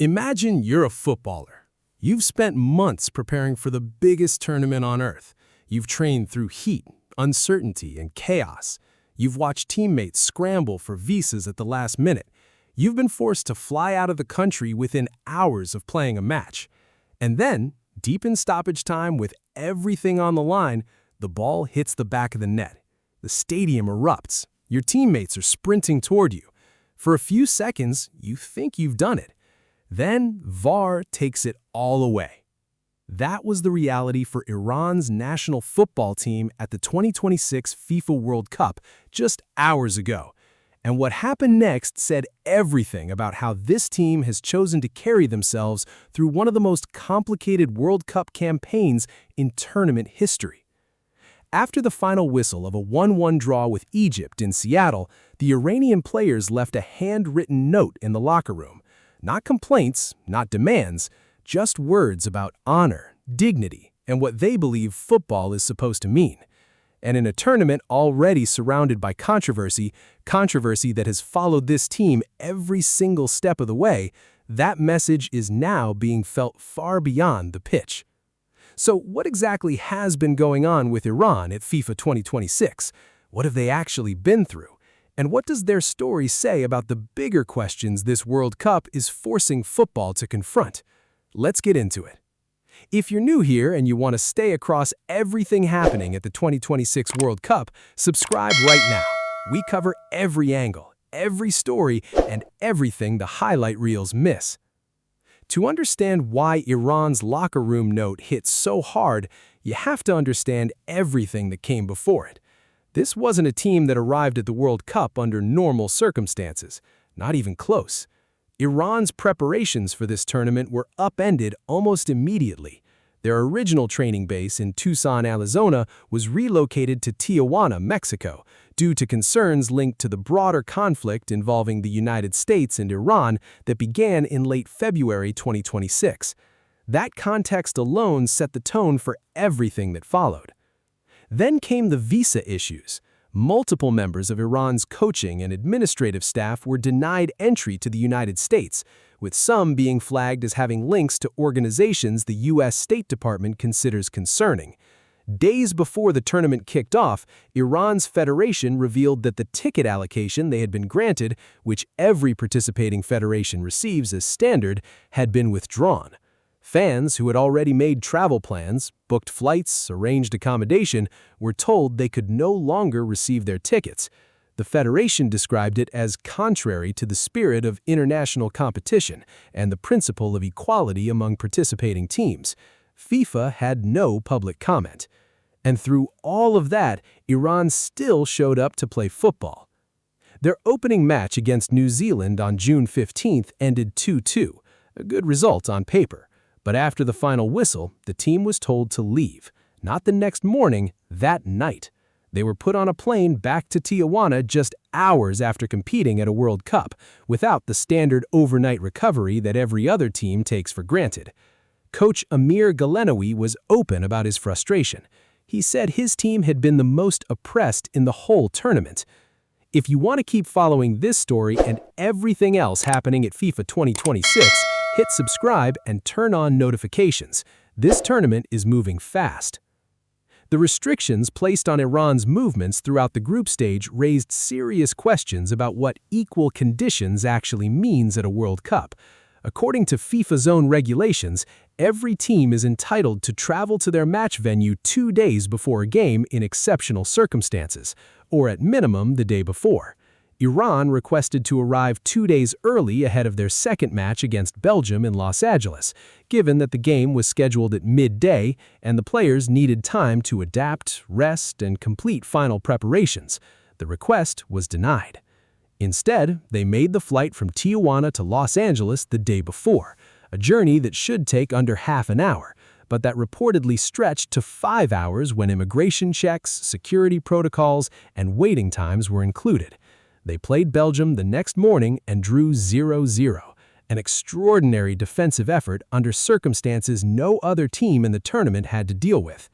Imagine you're a footballer. You've spent months preparing for the biggest tournament on earth. You've trained through heat, uncertainty, and chaos. You've watched teammates scramble for visas at the last minute. You've been forced to fly out of the country within hours of playing a match. And then, deep in stoppage time with everything on the line, the ball hits the back of the net. The stadium erupts. Your teammates are sprinting toward you. For a few seconds, you think you've done it. Then VAR takes it all away. That was the reality for Iran's national football team at the 2026 FIFA World Cup just hours ago. And what happened next said everything about how this team has chosen to carry themselves through one of the most complicated World Cup campaigns in tournament history. After the final whistle of a 1-1 draw with Egypt in Seattle, the Iranian players left a handwritten note in the locker room. Not complaints, not demands, just words about honor, dignity, and what they believe football is supposed to mean. And in a tournament already surrounded by controversy that has followed this team every single step of the way, that message is now being felt far beyond the pitch. So what exactly has been going on with Iran at FIFA 2026? What have they actually been through? And what does their story say about the bigger questions this World Cup is forcing football to confront? Let's get into it. If you're new here and you want to stay across everything happening at the 2026 World Cup, subscribe right now. We cover every angle, every story, and everything the highlight reels miss. To understand why Iran's locker room note hit so hard, you have to understand everything that came before it. This wasn't a team that arrived at the World Cup under normal circumstances, not even close. Iran's preparations for this tournament were upended almost immediately. Their original training base in Tucson, Arizona, was relocated to Tijuana, Mexico, due to concerns linked to the broader conflict involving the United States and Iran that began in late February 2026. That context alone set the tone for everything that followed. Then came the visa issues. Multiple members of Iran's coaching and administrative staff were denied entry to the United States, with some being flagged as having links to organizations the U.S. State Department considers concerning. Days before the tournament kicked off, Iran's federation revealed that the ticket allocation they had been granted, which every participating federation receives as standard, had been withdrawn. Fans who had already made travel plans, booked flights, arranged accommodation, were told they could no longer receive their tickets. The federation described it as contrary to the spirit of international competition and the principle of equality among participating teams. FIFA had no public comment. And through all of that, Iran still showed up to play football. Their opening match against New Zealand on June 15th ended 2-2, a good result on paper. But after the final whistle, the team was told to leave. Not the next morning, that night. They were put on a plane back to Tijuana just hours after competing at a World Cup, without the standard overnight recovery that every other team takes for granted. Coach Amir Galenoui was open about his frustration. He said his team had been the most oppressed in the whole tournament. If you want to keep following this story and everything else happening at FIFA 2026, hit subscribe and turn on notifications. This tournament is moving fast. The restrictions placed on Iran's movements throughout the group stage raised serious questions about what equal conditions actually means at a World Cup. According to FIFA's own regulations, every team is entitled to travel to their match venue 2 days before a game in exceptional circumstances, or at minimum the day before. Iran requested to arrive 2 days early ahead of their second match against Belgium in Los Angeles, given that the game was scheduled at midday and the players needed time to adapt, rest, and complete final preparations. The request was denied. Instead, they made the flight from Tijuana to Los Angeles the day before, a journey that should take under half an hour, but that reportedly stretched to 5 hours when immigration checks, security protocols, and waiting times were included. They played Belgium the next morning and drew 0-0, an extraordinary defensive effort under circumstances no other team in the tournament had to deal with.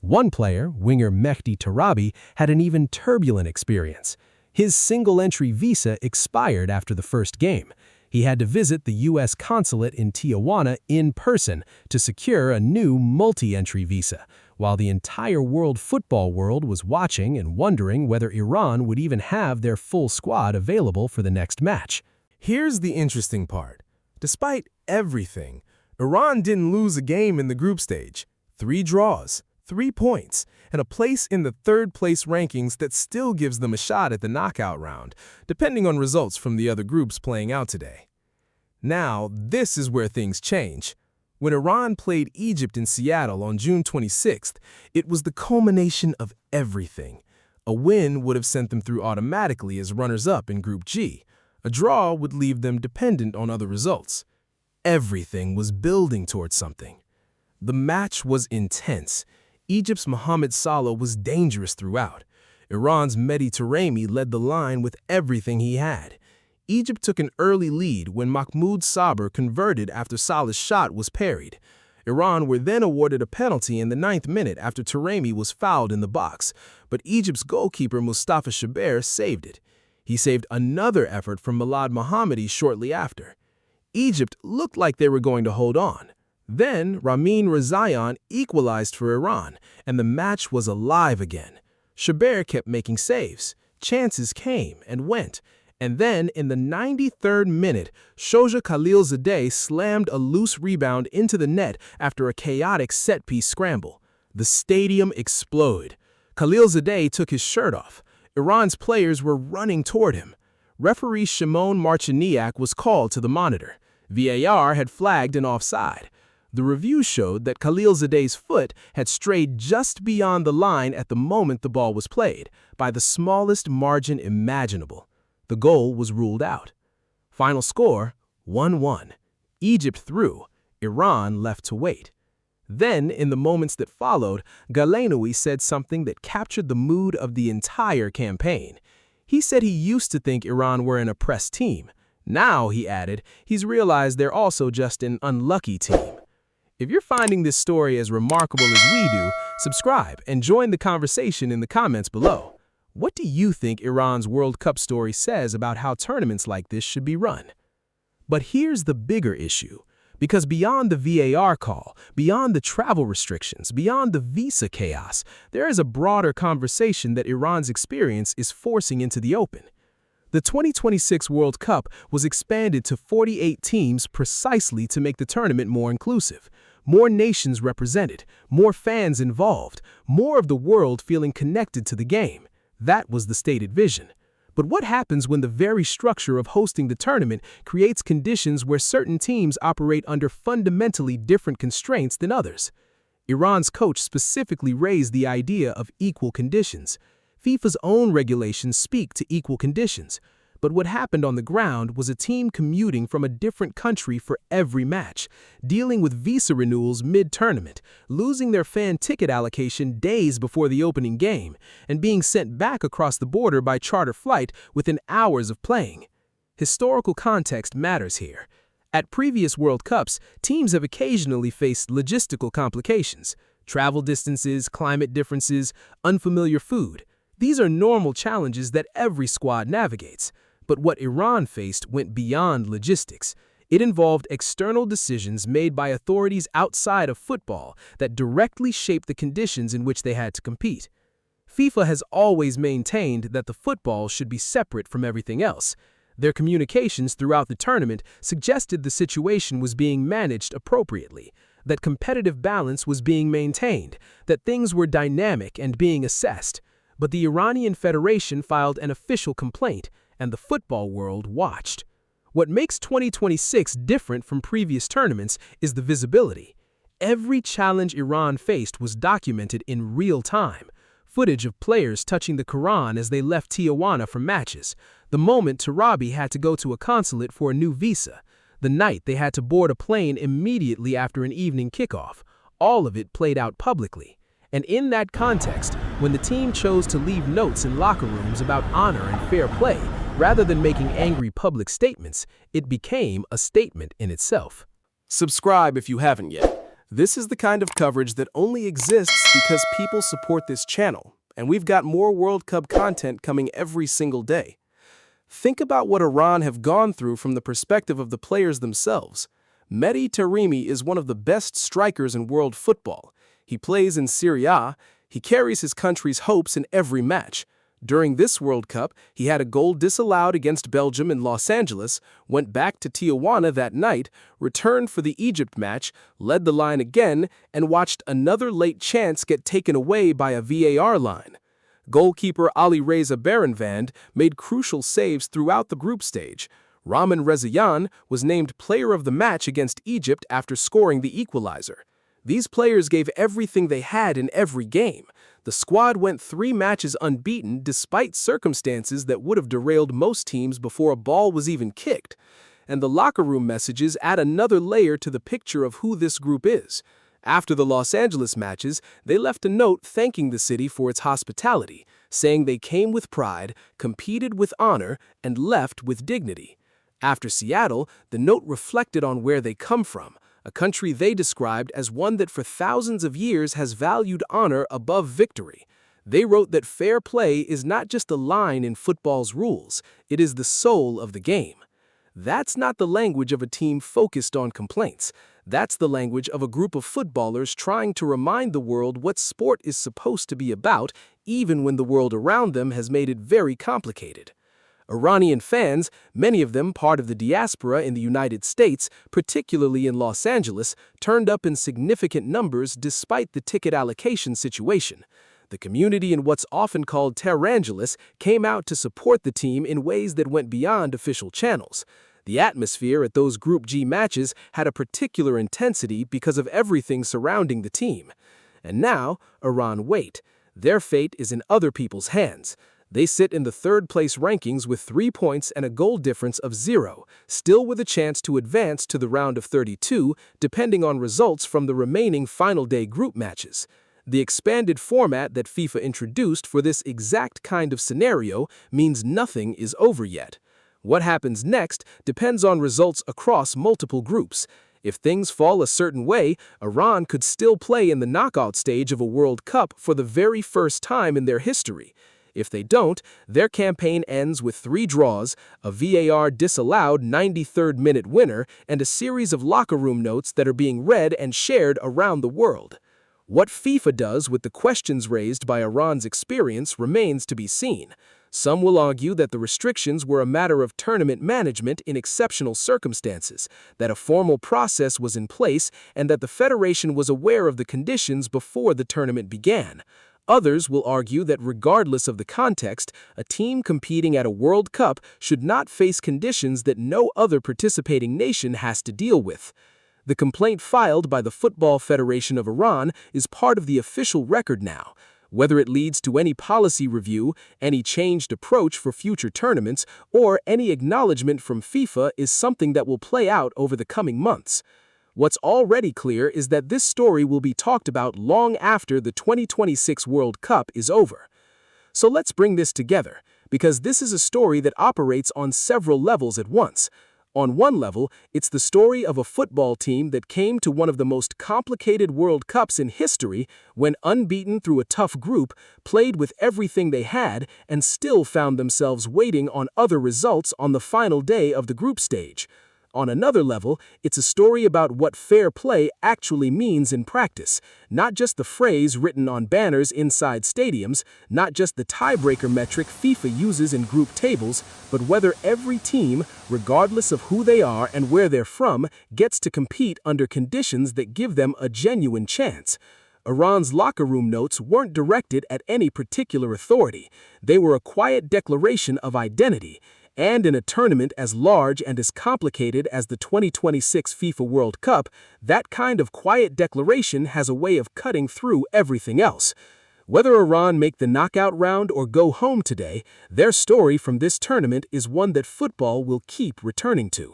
One player, winger Mehdi Tarabi, had an even turbulent experience. His single-entry visa expired after the first game. He had to visit the U.S. consulate in Tijuana in person to secure a new multi-entry visa, while the entire football world was watching and wondering whether Iran would even have their full squad available for the next match. Here's the interesting part. Despite everything, Iran didn't lose a game in the group stage. 3 draws, 3 points, and a place in the third-place rankings that still gives them a shot at the knockout round, depending on results from the other groups playing out today. Now, this is where things change. When Iran played Egypt in Seattle on June 26th, it was the culmination of everything. A win would have sent them through automatically as runners-up in Group G. A draw would leave them dependent on other results. Everything was building towards something. The match was intense. Egypt's Mohamed Salah was dangerous throughout. Iran's Mehdi Taremi led the line with everything he had. Egypt took an early lead when Mahmoud Saber converted after Salah's shot was parried. Iran were then awarded a penalty in the 9th minute after Taremi was fouled in the box, but Egypt's goalkeeper Mustafa Shaber saved it. He saved another effort from Milad Mohammadi shortly after. Egypt looked like they were going to hold on. Then Ramin Rezayan equalized for Iran, and the match was alive again. Shaber kept making saves. Chances came and went. And then, in the 93rd minute, Shoja Khalilzadeh slammed a loose rebound into the net after a chaotic set-piece scramble. The stadium exploded. Khalilzadeh took his shirt off. Iran's players were running toward him. Referee Shimon Marchiniak was called to the monitor. VAR had flagged an offside. The review showed that Khalilzadeh's foot had strayed just beyond the line at the moment the ball was played, by the smallest margin imaginable. The goal was ruled out. Final score, 1-1. Egypt through, Iran left to wait. Then, in the moments that followed, Galenoui said something that captured the mood of the entire campaign. He said he used to think Iran were an oppressed team. Now, he added, he's realized they're also just an unlucky team. If you're finding this story as remarkable as we do, subscribe and join the conversation in the comments below. What do you think Iran's World Cup story says about how tournaments like this should be run? But here's the bigger issue. Because beyond the VAR call, beyond the travel restrictions, beyond the visa chaos, there is a broader conversation that Iran's experience is forcing into the open. The 2026 World Cup was expanded to 48 teams precisely to make the tournament more inclusive. More nations represented, more fans involved, more of the world feeling connected to the game. That was the stated vision. But what happens when the very structure of hosting the tournament creates conditions where certain teams operate under fundamentally different constraints than others? Iran's coach specifically raised the idea of equal conditions. FIFA's own regulations speak to equal conditions. But what happened on the ground was a team commuting from a different country for every match, dealing with visa renewals mid-tournament, losing their fan ticket allocation days before the opening game, and being sent back across the border by charter flight within hours of playing. Historical context matters here. At previous World Cups, teams have occasionally faced logistical complications, travel distances, climate differences, unfamiliar food. These are normal challenges that every squad navigates. But what Iran faced went beyond logistics. It involved external decisions made by authorities outside of football that directly shaped the conditions in which they had to compete. FIFA has always maintained that the football should be separate from everything else. Their communications throughout the tournament suggested the situation was being managed appropriately, that competitive balance was being maintained, that things were dynamic and being assessed. But the Iranian Federation filed an official complaint, and the football world watched. What makes 2026 different from previous tournaments is the visibility. Every challenge Iran faced was documented in real time. Footage of players touching the Quran as they left Tijuana for matches. The moment Tarabi had to go to a consulate for a new visa. The night they had to board a plane immediately after an evening kickoff. All of it played out publicly. And in that context, when the team chose to leave notes in locker rooms about honor and fair play, rather than making angry public statements, it became a statement in itself. Subscribe if you haven't yet. This is the kind of coverage that only exists because people support this channel, and we've got more World Cup content coming every single day. Think about what Iran have gone through from the perspective of the players themselves. Mehdi Taremi is one of the best strikers in world football. He plays in Serie A. He carries his country's hopes in every match. During this World Cup, he had a goal disallowed against Belgium in Los Angeles, went back to Tijuana that night, returned for the Egypt match, led the line again, and watched another late chance get taken away by a VAR line. Goalkeeper Ali Reza Baranvand made crucial saves throughout the group stage. Rahman Rezayan was named player of the match against Egypt after scoring the equalizer. These players gave everything they had in every game. The squad went 3 matches unbeaten despite circumstances that would have derailed most teams before a ball was even kicked. And the locker room messages add another layer to the picture of who this group is. After the Los Angeles matches, they left a note thanking the city for its hospitality, saying they came with pride, competed with honor, and left with dignity. After Seattle, the note reflected on where they come from, a country they described as one that for thousands of years has valued honor above victory. They wrote that fair play is not just a line in football's rules, it is the soul of the game. That's not the language of a team focused on complaints. That's the language of a group of footballers trying to remind the world what sport is supposed to be about, even when the world around them has made it very complicated. Iranian fans, many of them part of the diaspora in the United States, particularly in Los Angeles, turned up in significant numbers despite the ticket allocation situation. The community in what's often called Tehrangeles came out to support the team in ways that went beyond official channels. The atmosphere at those Group G matches had a particular intensity because of everything surrounding the team. And now, Iran wait. Their fate is in other people's hands. They sit in the third-place rankings with 3 points and a goal difference of 0, still with a chance to advance to the round of 32, depending on results from the remaining final-day group matches. The expanded format that FIFA introduced for this exact kind of scenario means nothing is over yet. What happens next depends on results across multiple groups. If things fall a certain way, Iran could still play in the knockout stage of a World Cup for the very first time in their history. If they don't, their campaign ends with 3 draws, a VAR disallowed 93rd-minute winner, and a series of locker room notes that are being read and shared around the world. What FIFA does with the questions raised by Iran's experience remains to be seen. Some will argue that the restrictions were a matter of tournament management in exceptional circumstances, that a formal process was in place, and that the federation was aware of the conditions before the tournament began. Others will argue that regardless of the context, a team competing at a World Cup should not face conditions that no other participating nation has to deal with. The complaint filed by the Football Federation of Iran is part of the official record now. Whether it leads to any policy review, any changed approach for future tournaments, or any acknowledgement from FIFA is something that will play out over the coming months. What's already clear is that this story will be talked about long after the 2026 World Cup is over. So let's bring this together, because this is a story that operates on several levels at once. On one level, it's the story of a football team that came to one of the most complicated World Cups in history when unbeaten through a tough group, played with everything they had, and still found themselves waiting on other results on the final day of the group stage. On another level, it's a story about what fair play actually means in practice, not just the phrase written on banners inside stadiums, not just the tiebreaker metric FIFA uses in group tables, but whether every team, regardless of who they are and where they're from, gets to compete under conditions that give them a genuine chance. Iran's locker room notes weren't directed at any particular authority. They were a quiet declaration of identity. And in a tournament as large and as complicated as the 2026 FIFA World Cup, that kind of quiet declaration has a way of cutting through everything else. Whether Iran make the knockout round or go home today, their story from this tournament is one that football will keep returning to.